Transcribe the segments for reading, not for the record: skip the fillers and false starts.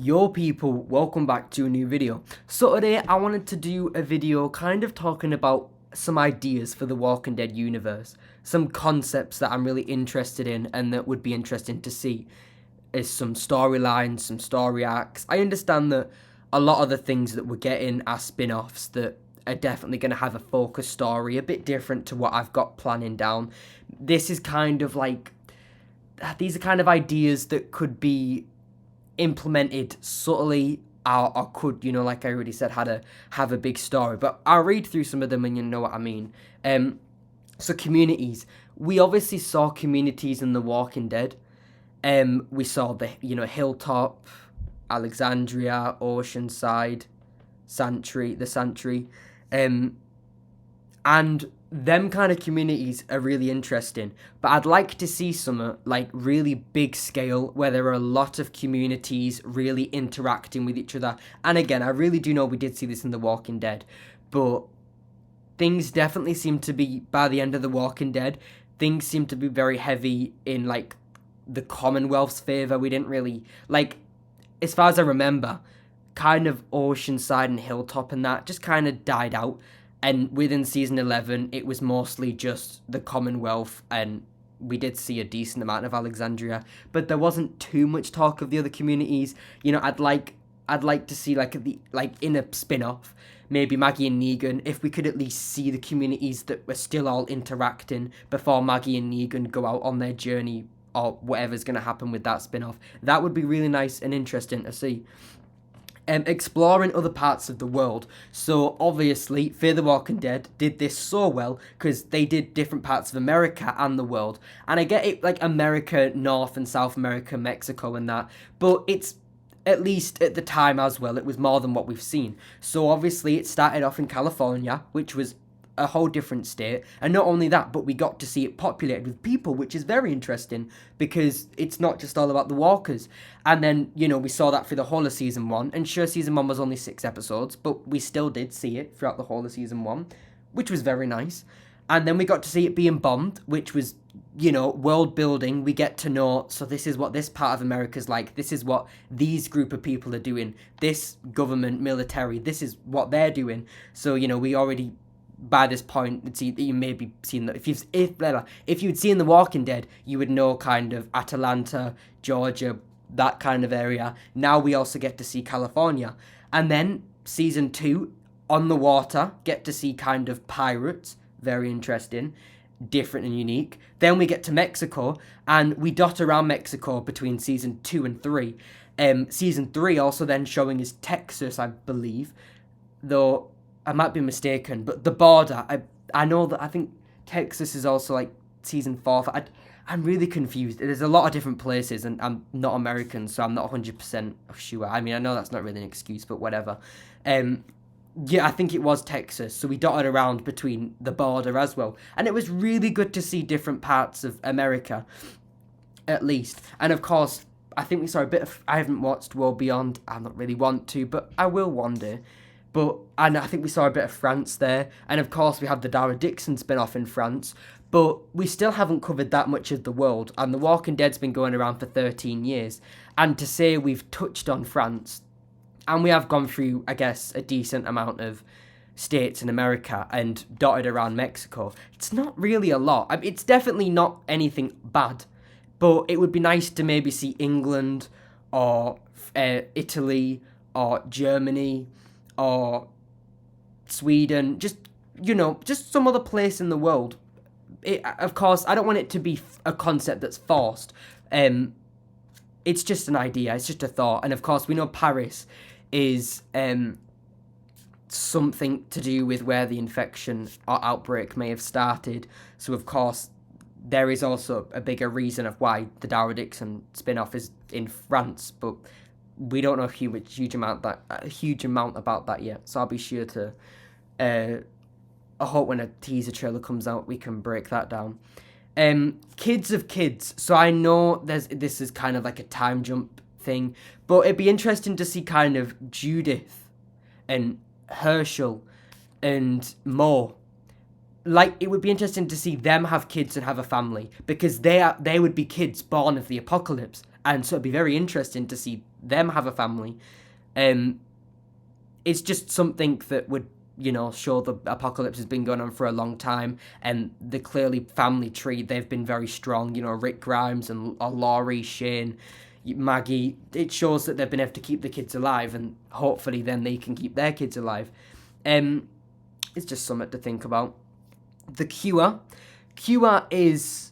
Yo people, welcome back to a new video. So today I wanted to do a video kind of talking about some ideas for the Walking Dead universe. Some concepts that I'm really interested in and that would be interesting to see. Is some storylines, some story arcs. I understand that a lot of the things that we're getting are spin-offs that are definitely going to have a focused story, a bit different to what I've got planning down. This is kind of like, these are kind of ideas that could be implemented subtly or could, like I already said, have a big story. But I'll read through some of them and you know what I mean. So communities. We obviously saw communities in The Walking Dead. We saw the Hilltop, Alexandria, Oceanside, the Santry. And them kind of communities are really interesting, but I'd like to see some like really big scale where there are a lot of communities really interacting with each other. And again, I really do know we did see this in The Walking Dead, but things definitely seem to be, by the end of The Walking Dead, things seem to be very heavy in like the Commonwealth's favor. We didn't really like, as far as I remember, kind of Oceanside and Hilltop and that just kind of died out. And within season 11, it was mostly just the Commonwealth, and we did see a decent amount of Alexandria, but there wasn't too much talk of the other communities. I'd like to see like in a spin-off, maybe Maggie and Negan, if we could at least see the communities that were still all interacting before Maggie and Negan go out on their journey or whatever's going to happen with that spin-off. That would be really nice and interesting to see. Exploring other parts of the world. So obviously, Fear the Walking Dead did this so well because they did different parts of America and the world. And I get it, like America, North and South America, Mexico and that, but it's, at least at the time as well, it was more than what we've seen. So obviously it started off in California, which was a whole different state, and not only that, but we got to see it populated with people, which is very interesting because it's not just all about the walkers. And then we saw that through the whole of season 1, and sure, season 1 was only 6 episodes, but we still did see it throughout the whole of season 1, which was very nice. And then we got to see it being bombed, which was world building. We get to know, so this is what this part of America's like, this is what these group of people are doing, this government, military, this is what they're doing. So we already, by this point, you may be seen that if you'd seen The Walking Dead, you would know kind of Atlanta, Georgia, that kind of area. Now we also get to see California, and then season 2 on the water, get to see kind of pirates, very interesting, different and unique. Then we get to Mexico, and we dot around Mexico between season 2 and 3. Season 3 also then showing is Texas, I believe, though I might be mistaken, but the border, I know that I think Texas is also like season 4. I'm really confused. There's a lot of different places, and I'm not American, so I'm not 100% sure. I mean, I know that's not really an excuse, but whatever. Yeah, I think it was Texas, so we dotted around between the border as well. And it was really good to see different parts of America, at least. And of course, I think we saw a bit of, I haven't watched World Beyond, I don't really want to, but I will one day. And I think we saw a bit of France there. And of course, we have the Dara Dixon spin-off in France. But we still haven't covered that much of the world. And The Walking Dead's been going around for 13 years. And to say we've touched on France, and we have gone through, I guess, a decent amount of states in America and dotted around Mexico, it's not really a lot. I mean, it's definitely not anything bad. But it would be nice to maybe see England or Italy or Germany or Sweden, just some other place in the world. Of course, I don't want it to be a concept that's forced. It's just an idea, it's just a thought. And of course, we know Paris is something to do with where the infection or outbreak may have started. So of course, there is also a bigger reason of why the Dara Dixon spin-off is in France, but we don't know a huge amount about that yet. So I'll be sure to. I hope when a teaser trailer comes out, we can break that down. Kids of kids. So I know this is kind of like a time jump thing, but it'd be interesting to see kind of Judith and Herschel and Mo. Like, it would be interesting to see them have kids and have a family, because they would be kids born of the apocalypse. And so it'd be very interesting to see them have a family. It's just something that would, show the apocalypse has been going on for a long time, and the clearly family tree, they've been very strong. Rick Grimes and Laurie, Shane, Maggie. It shows that they've been able to keep the kids alive, and hopefully then they can keep their kids alive. It's just something to think about. The Cure. Cure is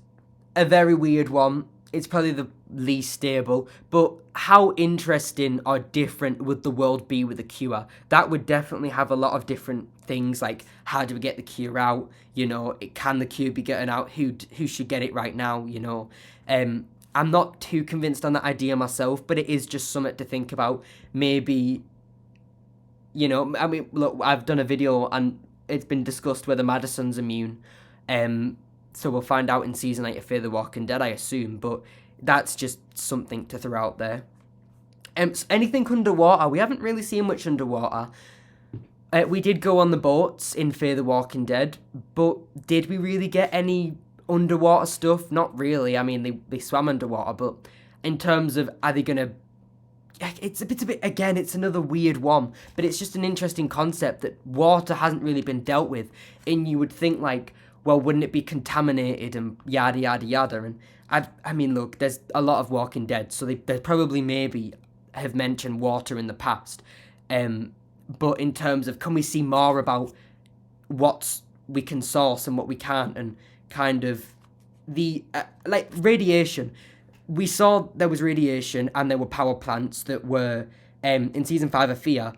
a very weird one. It's probably the least stable, but how interesting or different would the world be with a cure? That would definitely have a lot of different things, like how do we get the cure out? Can the cure be getting out? Who should get it right now? I'm not too convinced on that idea myself, but it is just something to think about. Maybe, look, I've done a video and it's been discussed whether Madison's immune. So we'll find out in season 8 of Fear the Walking Dead, I assume, but that's just something to throw out there. So anything underwater, we haven't really seen much underwater. We did go on the boats in Fear the Walking Dead, but did we really get any underwater stuff? Not really. I mean, they swam underwater, but in terms of, are they going to... It's a bit, again, it's another weird one, but it's just an interesting concept that water hasn't really been dealt with, and you would think, like, well, wouldn't it be contaminated and yada, yada, yada? And I mean, look, there's a lot of Walking Dead, so they probably maybe have mentioned water in the past. But in terms of, can we see more about what we can source and what we can't, and kind of the, like, radiation. We saw there was radiation and there were power plants that were, in season 5 of Fear,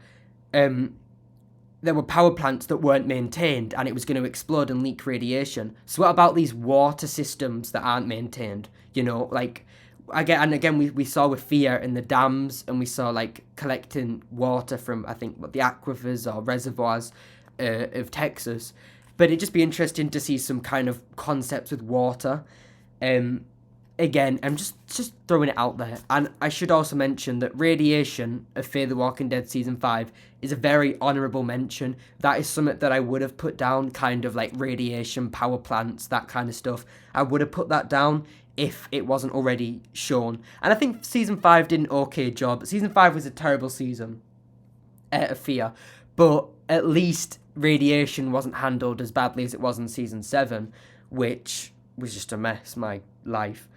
there were power plants that weren't maintained and it was going to explode and leak radiation. So what about these water systems that aren't maintained? Again, we saw with Fear in the dams, and we saw, like, collecting water from, I think, the aquifers or reservoirs of Texas. But it'd just be interesting to see some kind of concepts with water. Again, I'm just throwing it out there. And I should also mention that radiation of Fear the Walking Dead Season 5 is a very honourable mention. That is something that I would have put down, kind of like radiation, power plants, that kind of stuff. I would have put that down if it wasn't already shown. And I think Season 5 did an okay job. Season 5 was a terrible season of Fear, but at least radiation wasn't handled as badly as it was in Season 7, which was just a mess, my life.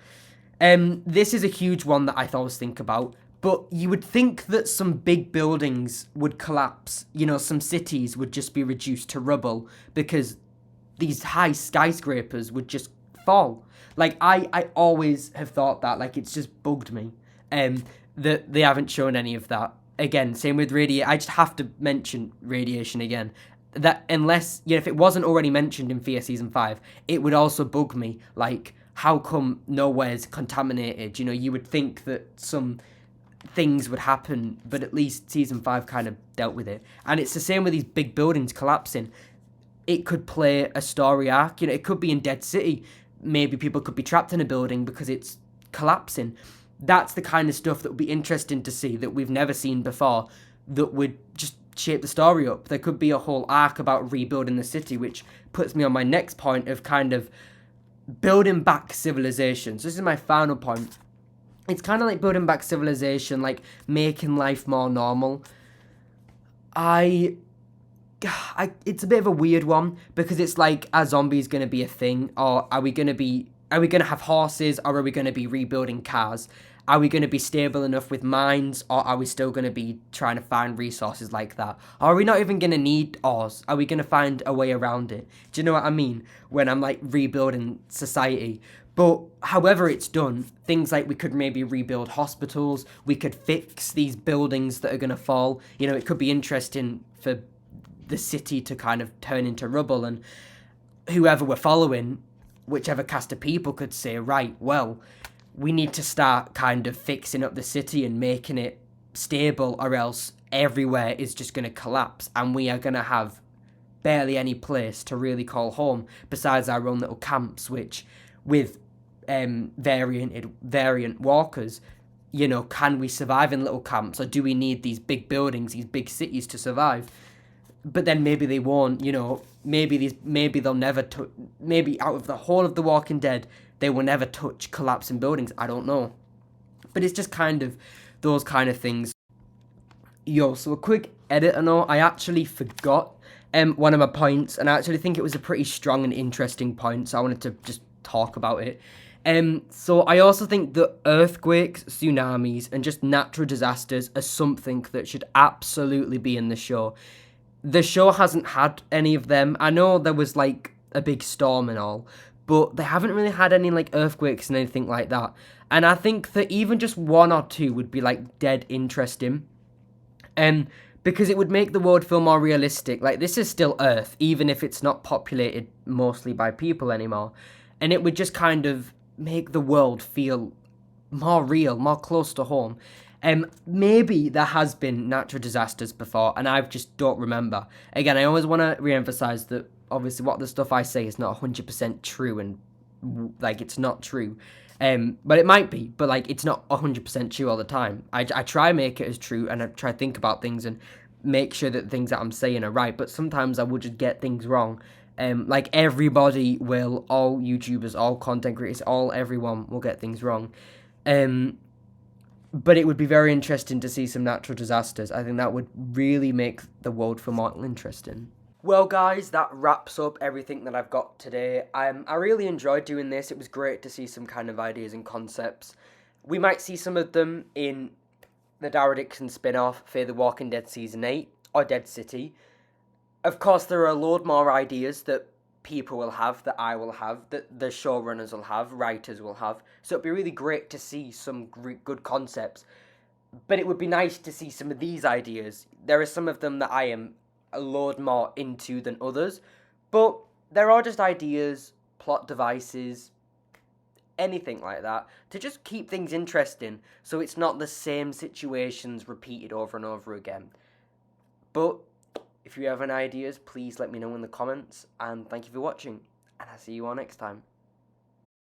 This is a huge one that I always think about, but you would think that some big buildings would collapse, some cities would just be reduced to rubble because these high skyscrapers would just fall. Like, I always have thought that, like, it's just bugged me, that they haven't shown any of that. Again, same with radiation. I just have to mention radiation again. That unless, if it wasn't already mentioned in Fear Season 5, it would also bug me. Like, how come nowhere's contaminated? You would think that some things would happen, but at least Season 5 kind of dealt with it. And it's the same with these big buildings collapsing. It could play a story arc. It could be in Dead City. Maybe people could be trapped in a building because it's collapsing. That's the kind of stuff that would be interesting to see, that we've never seen before, that would just shape the story up. There could be a whole arc about rebuilding the city, which puts me on my next point of kind of building back civilization. So this is my final point. It's kind of like building back civilization, like making life more normal. It's a bit of a weird one, because it's like, are zombies going to be a thing, or are we going to have horses, or are we going to be rebuilding cars? Are we going to be stable enough with mines, or are we still going to be trying to find resources like that? Or are we not even going to need ores? Are we going to find a way around it? Do you know what I mean? When I'm like rebuilding society. But however it's done, things like we could maybe rebuild hospitals, we could fix these buildings that are going to fall. It could be interesting for the city to kind of turn into rubble, and whoever we're following, whichever cast of people, could say, right, well, we need to start kind of fixing up the city and making it stable, or else everywhere is just going to collapse and we are going to have barely any place to really call home besides our own little camps, which with variant walkers, can we survive in little camps, or do we need these big buildings, these big cities to survive? But then maybe they won't, maybe they'll never maybe out of the whole of The Walking Dead, they will never touch collapsing buildings. I don't know. But it's just kind of those kind of things. Yo, so a quick editor note, I actually forgot one of my points, and I actually think it was a pretty strong and interesting point, so I wanted to just talk about it. So I also think that earthquakes, tsunamis, and just natural disasters are something that should absolutely be in the show. The show hasn't had any of them. I know there was like a big storm and all, but they haven't really had any like earthquakes and anything like that. And I think that even just one or two would be like dead interesting. Because it would make the world feel more realistic. Like, this is still Earth, even if it's not populated mostly by people anymore. And it would just kind of make the world feel more real, more close to home. Maybe there has been natural disasters before, and I just don't remember. Again, I always want to re-emphasize that, obviously, what the stuff I say is not 100% true, and, like, it's not true. But it might be, but like it's not 100% true all the time. I try make it as true, and I try to think about things and make sure that things that I'm saying are right, but sometimes I will just get things wrong. Like everybody will, all YouTubers, all content creators, everyone will get things wrong. But it would be very interesting to see some natural disasters. I think that would really make the world feel more interesting. Well, guys, that wraps up everything that I've got today. I really enjoyed doing this. It was great to see some kind of ideas and concepts. We might see some of them in the Dara Dixon spin-off, Fear the Walking Dead Season 8, or Dead City. Of course, there are a load more ideas that people will have, that I will have, that the showrunners will have, writers will have. So it'd be really great to see some good concepts. But it would be nice to see some of these ideas. There are some of them that I am a load more into than others, but they're all just ideas, plot devices, anything like that, to just keep things interesting, so it's not the same situations repeated over and over again. But if you have any ideas, please let me know in the comments, and thank you for watching, and I'll see you all next time.